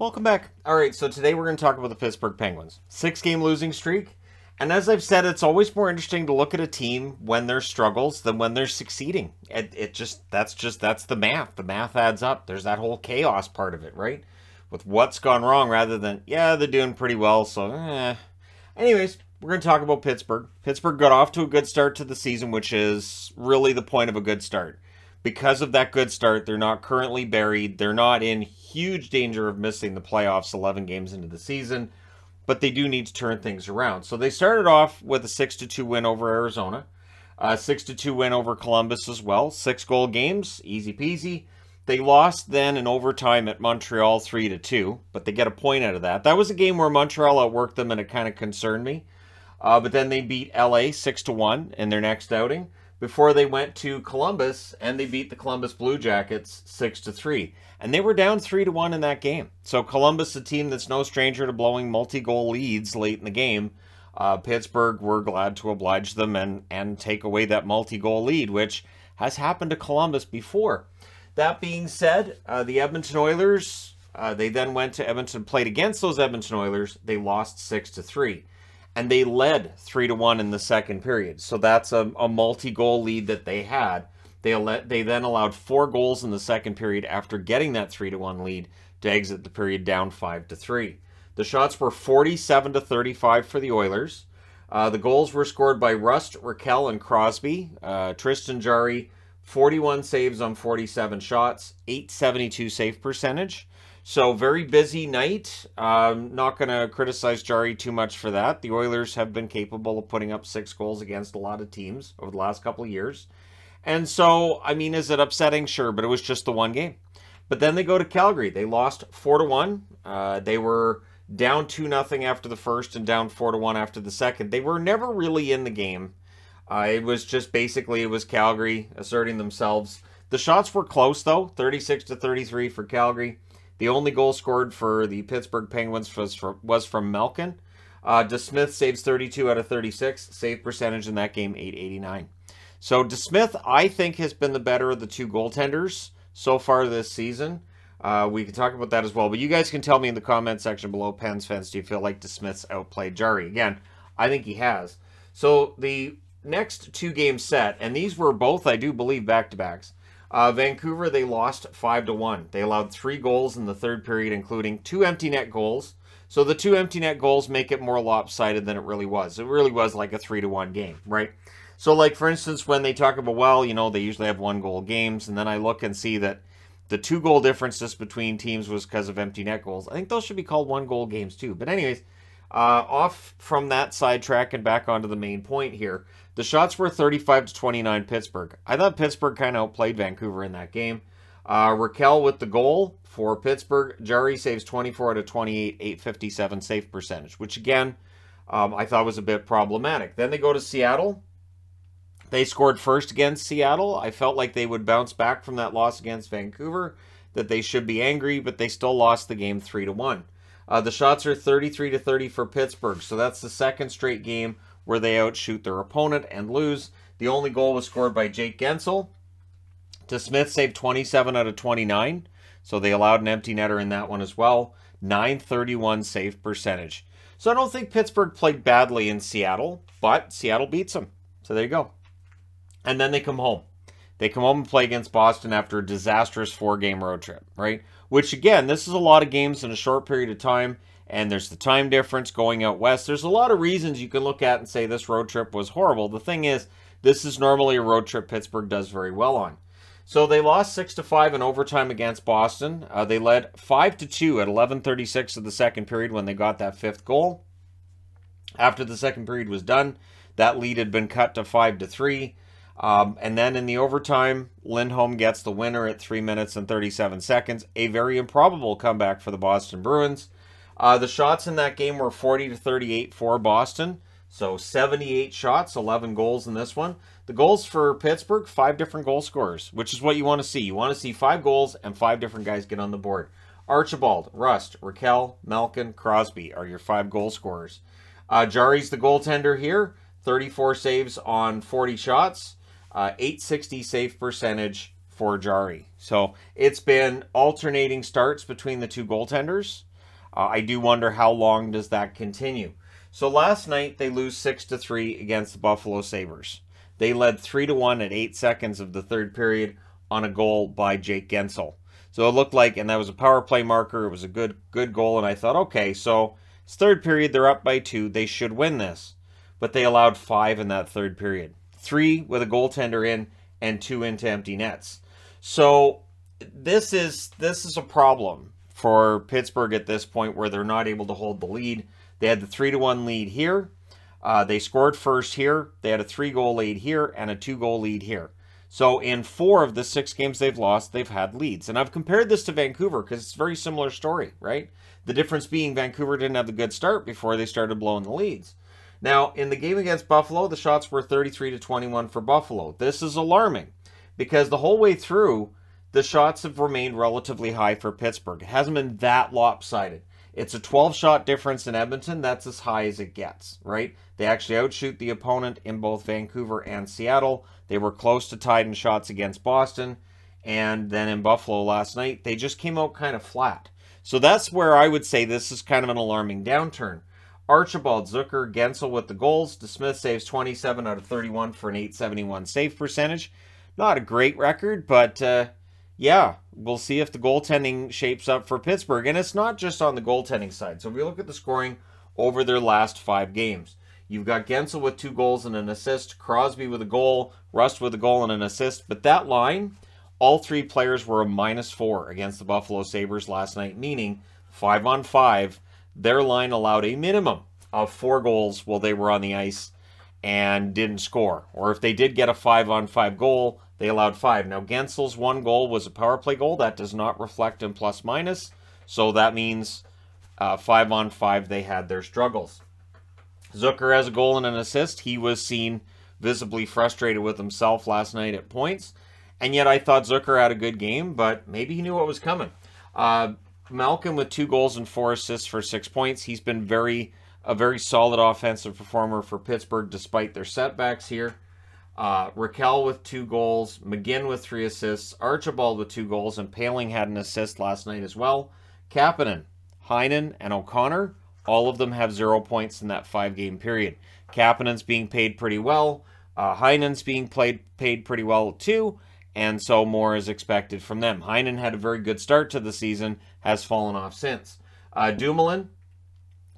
Welcome back. All right, so today we're going to talk about the Pittsburgh Penguins. 6-game losing streak. And as I've said, it's always more interesting to look at a team when there's struggles than when they're succeeding. That's the math. The math adds up. There's that whole chaos part of it, right? With what's gone wrong rather than, yeah, they're doing pretty well, so Anyways, we're going to talk about Pittsburgh. Pittsburgh got off to a good start to the season, which is really the point of a good start. Because of that good start, they're not currently buried. They're not in huge danger of missing the playoffs 11 games into the season, but they do need to turn things around. So they started off with a 6-2 win over Arizona, a 6-2 win over Columbus as well. 6-goal games, easy peasy. They lost then in overtime at Montreal 3-2, but they get a point out of that. That was a game where Montreal outworked them, and it kind of concerned me. But then they beat LA 6-1 in their next outing before they went to Columbus, and they beat the Columbus Blue Jackets 6-3. And they were down 3-1 in that game. So Columbus, a team that's no stranger to blowing multi-goal leads late in the game, Pittsburgh were glad to oblige them and take away that multi-goal lead, which has happened to Columbus before. That being said, the Edmonton Oilers, they then went to Edmonton, played against those Edmonton Oilers. They lost 6-3. And they led 3-1 in the second period. So that's a multi-goal lead that they had. They then allowed 4 goals in the second period after getting that 3-1 lead to exit the period down 5-3. The shots were 47-35 for the Oilers. The goals were scored by Rust, Raquel, and Crosby. Tristan Jarry, 41 saves on 47 shots, .872 save percentage. So very busy night. Not going to criticize Jarry too much for that. The Oilers have been capable of putting up 6 goals against a lot of teams over the last couple of years. And so, I mean, is it upsetting? Sure, but it was just the one game. But then they go to Calgary. They lost 4-1. They were down 2-0 after the first and down 4-1 after the second. They were never really in the game. It was just basically, it was Calgary asserting themselves. The shots were close, though, 36-33 for Calgary. The only goal scored for the Pittsburgh Penguins was from Malkin. DeSmith saves 32 out of 36. Save percentage in that game, .889. So DeSmith, I think, has been the better of the 2 goaltenders so far this season. We can talk about that as well. But you guys can tell me in the comment section below, Pens fans, do you feel like DeSmith's outplayed Jarry? Again, I think he has. So the next 2 games set, and these were both, I do believe, back-to-backs. Vancouver, they lost 5-1. They allowed 3 goals in the third period, including 2 empty net goals. So the 2 empty net goals make it more lopsided than it really was. It really was like a 3-1 game, right? So like, for instance, when they talk about, well, you know, they usually have 1-goal games, and then I look and see that the 2-goal differences between teams was because of empty net goals. I think those should be called 1-goal games too. But anyways, off from that sidetrack and back onto the main point here. The shots were 35-29 Pittsburgh. I thought Pittsburgh kind of outplayed Vancouver in that game. Raquel with the goal for Pittsburgh. Jarry saves 24 out of 28, .857 save percentage, which again, I thought was a bit problematic. Then they go to Seattle. They scored first against Seattle. I felt like they would bounce back from that loss against Vancouver, that they should be angry, but they still lost the game 3-1. The shots are 33-30 for Pittsburgh, so that's the second straight game where they outshoot their opponent and lose. The only goal was scored by Jake Gensel. DeSmith saved 27 out of 29, so they allowed an empty netter in that one as well. .931 save percentage. So I don't think Pittsburgh played badly in Seattle, but Seattle beats them. So there you go. And then they come home. They come home and play against Boston after a disastrous 4-game road trip, right? Which, again, this is a lot of games in a short period of time, and there's the time difference going out west. There's a lot of reasons you can look at and say this road trip was horrible. The thing is, this is normally a road trip Pittsburgh does very well on. So they lost 6-5 in overtime against Boston. They led 5-2 at 11:36 of the second period when they got that 5th goal. After the second period was done, that lead had been cut to 5-3. And then in the overtime, Lindholm gets the winner at 3 minutes and 37 seconds. A very improbable comeback for the Boston Bruins. The shots in that game were 40-38 for Boston. So 78 shots, 11 goals in this one. The goals for Pittsburgh, 5 different goal scorers, which is what you want to see. You want to see 5 goals and 5 different guys get on the board. Archibald, Rust, Raquel, Malkin, Crosby are your 5 goal scorers. Jarry's the goaltender here. 34 saves on 40 shots. .860 save percentage for Jarry. So it's been alternating starts between the 2 goaltenders. I do wonder how long does that continue. So last night they lose 6-3 against the Buffalo Sabres. They led 3-1 at 8 seconds of the third period on a goal by Jake Guentzel. So it looked like, and that was a power play marker. It was a good goal, and I thought, okay, so it's third period. They're up by 2. They should win this, but they allowed 5 in that third period. 3 with a goaltender in, and 2 into empty nets. So this is a problem for Pittsburgh at this point, where they're not able to hold the lead. They had the 3-1 lead here. They scored first here. They had a 3-goal lead here and a 2-goal lead here. So in 4 of the 6 games they've lost, they've had leads. And I've compared this to Vancouver because it's a very similar story, right? The difference being Vancouver didn't have the good start before they started blowing the leads. Now, in the game against Buffalo, the shots were 33-21 for Buffalo. This is alarming because the whole way through, the shots have remained relatively high for Pittsburgh. It hasn't been that lopsided. It's a 12-shot difference in Edmonton. That's as high as it gets, right? They actually outshoot the opponent in both Vancouver and Seattle. They were close to tied in shots against Boston. And then in Buffalo last night, they just came out kind of flat. So that's where I would say this is kind of an alarming downturn. Archibald, Zucker, Guentzel with the goals. DeSmith saves 27 out of 31 for an .871 save percentage. Not a great record, but yeah, we'll see if the goaltending shapes up for Pittsburgh. And it's not just on the goaltending side. So if we look at the scoring over their last 5 games, you've got Guentzel with 2 goals and an assist, Crosby with a goal, Rust with a goal and an assist. But that line, all 3 players were a -4 against the Buffalo Sabres last night, meaning 5-on-5, their line allowed a minimum of 4 goals while they were on the ice and didn't score. Or if they did get a 5-on-5 goal, they allowed 5. Now, Guentzel's 1 goal was a power play goal. That does not reflect in plus-minus. So that means 5-on-5, they had their struggles. Zucker has a goal and an assist. He was seen visibly frustrated with himself last night at points. And yet I thought Zucker had a good game, but maybe he knew what was coming. Malkin with 2 goals and 4 assists for 6 points. He's been a very solid offensive performer for Pittsburgh despite their setbacks here. Raquel with 2 goals, McGinn with 3 assists, Archibald with 2 goals, and Paling had an assist last night as well. Kapanen, Heinen, and O'Connor, all of them have 0 points in that 5-game period. Kapanen's being paid pretty well. Heinen's being paid pretty well too, and so more is expected from them. Heinen had a very good start to the season, has fallen off since. Dumoulin,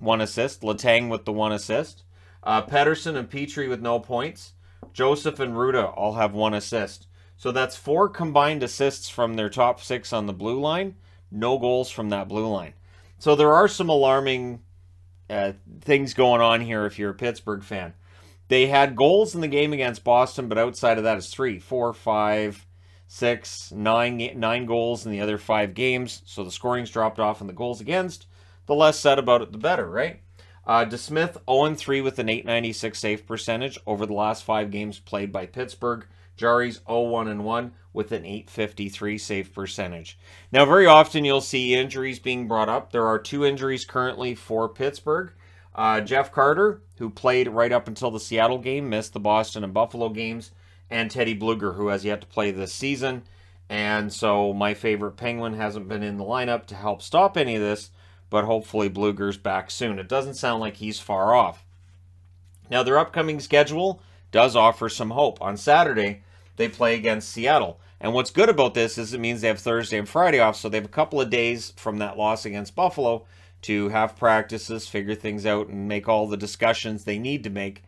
1 assist. Letang with the 1 assist. Pedersen and Petrie with no points. Joseph and Ruda all have 1 assist. So that's 4 combined assists from their top 6 on the blue line. No goals from that blue line. So there are some alarming things going on here if you're a Pittsburgh fan. They had goals in the game against Boston, but outside of that is 3, 4, 5, 6, 9 goals in the other 5 games. So the scoring's dropped off in the goals against. The less said about it, the better, right? DeSmith 0-3 with an .896 save percentage over the last 5 games played by Pittsburgh. Jari's 0-1-1 with an .853 save percentage. Now, very often you'll see injuries being brought up. There are 2 injuries currently for Pittsburgh. Jeff Carter, who played right up until the Seattle game, missed the Boston and Buffalo games, and Teddy Bluger, who has yet to play this season. And so my favorite Penguin hasn't been in the lineup to help stop any of this, but hopefully Bluger's back soon. It doesn't sound like he's far off. Now, their upcoming schedule does offer some hope. On Saturday, they play against Seattle. And what's good about this is it means they have Thursday and Friday off, so they have a couple of days from that loss against Buffalo to have practices, figure things out, and make all the discussions they need to make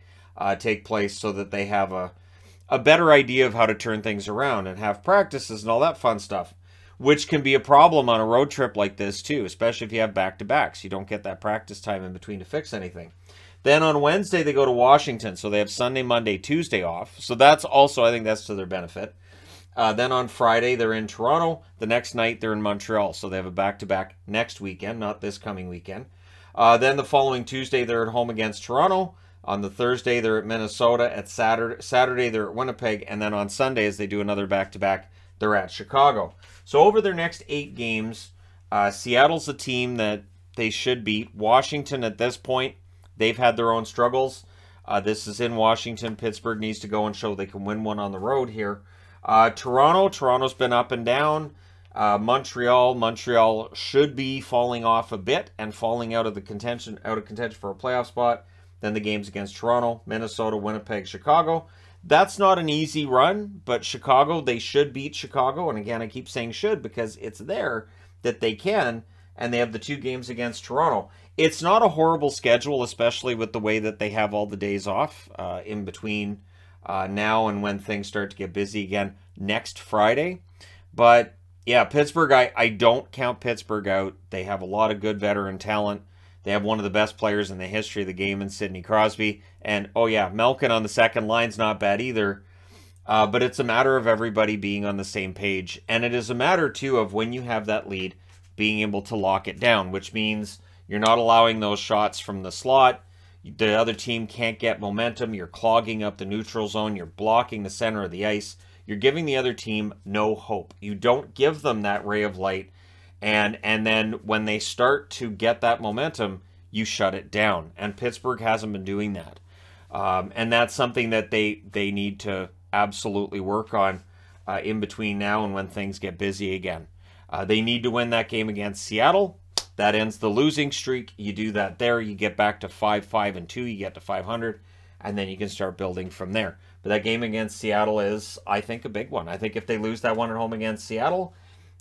take place so that they have a better idea of how to turn things around and have practices and all that fun stuff, which can be a problem on a road trip like this too, especially if you have back-to-backs. You don't get that practice time in between to fix anything. Then on Wednesday, they go to Washington, so they have Sunday, Monday, Tuesday off. So that's also, I think that's to their benefit. Then on Friday, they're in Toronto. The next night, they're in Montreal. So they have a back-to-back next weekend, not this coming weekend. Then the following Tuesday, they're at home against Toronto. On the Thursday, they're at Minnesota. At Saturday, they're at Winnipeg. And then on Sunday, as they do another back-to-back, they're at Chicago. So over their next 8 games, Seattle's a team that they should beat. Washington, at this point, they've had their own struggles. This is in Washington. Pittsburgh needs to go and show they can win one on the road here. Toronto's been up and down. Montreal should be falling off a bit and falling out of contention for a playoff spot. Then the games against Toronto, Minnesota, Winnipeg, Chicago. That's not an easy run, but Chicago, they should beat Chicago. And again, I keep saying should because it's there that they can, and they have the 2 games against Toronto. It's not a horrible schedule, especially with the way that they have all the days off in between now and when things start to get busy again next Friday. But yeah, Pittsburgh, I don't count Pittsburgh out. They have a lot of good veteran talent. They have one of the best players in the history of the game in Sidney Crosby. And, oh yeah, Malkin on the second line's not bad either. But it's a matter of everybody being on the same page. And it is a matter, too, of when you have that lead, being able to lock it down, which means you're not allowing those shots from the slot. The other team can't get momentum. You're clogging up the neutral zone. You're blocking the center of the ice. You're giving the other team no hope. You don't give them that ray of light. And then when they start to get that momentum, you shut it down. And Pittsburgh hasn't been doing that. And that's something that they need to absolutely work on in between now and when things get busy again. They need to win that game against Seattle. That ends the losing streak. You do that there. You get back to 5-5-2. You get to 500. And then you can start building from there. But that game against Seattle is, I think, a big one. I think if they lose that one at home against Seattle,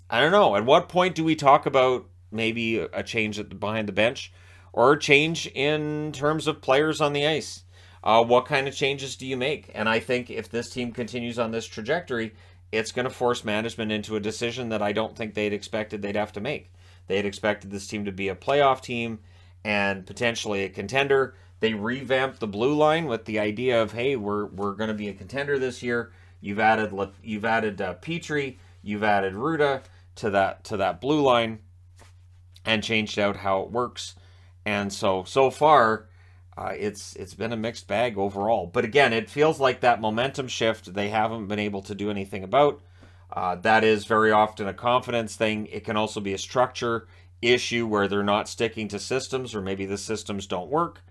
I don't know. At what point do we talk about maybe a change behind the bench or a change in terms of players on the ice? What kind of changes do you make? And I think if this team continues on this trajectory, it's going to force management into a decision that I don't think they'd expected they'd have to make. They had expected this team to be a playoff team and potentially a contender. They revamped the blue line with the idea of, hey, we're going to be a contender this year. You've added Petrie, you've added Ruda to that blue line, and changed out how it works. And so far, it's been a mixed bag overall. But again, it feels like that momentum shift they haven't been able to do anything about. That is very often a confidence thing. It can also be a structure issue where they're not sticking to systems, or maybe the systems don't work.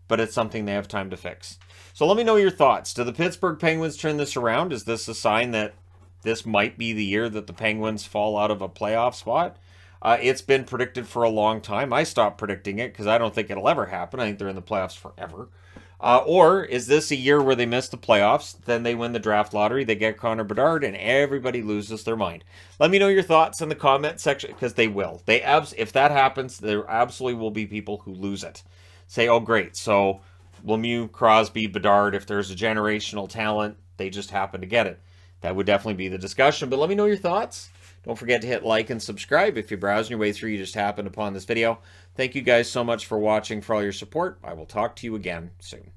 But it's something they have time to fix. So let me know your thoughts. Do the Pittsburgh Penguins turn this around? Is this a sign that this might be the year that the Penguins fall out of a playoff spot? It's been predicted for a long time. I stopped predicting it because I don't think it'll ever happen. I think they're in the playoffs forever. Or is this a year where they miss the playoffs, then they win the draft lottery, they get Connor Bedard, and everybody loses their mind? Let me know your thoughts in the comment section, because they will. If that happens, there absolutely will be people who lose it. Say, oh, great, so Lemieux, Crosby, Bedard, if there's a generational talent, they just happen to get it. That would definitely be the discussion, but let me know your thoughts. Don't forget to hit like and subscribe if you're browsing your way through, you just happened upon this video. Thank you guys so much for watching, for all your support. I will talk to you again soon.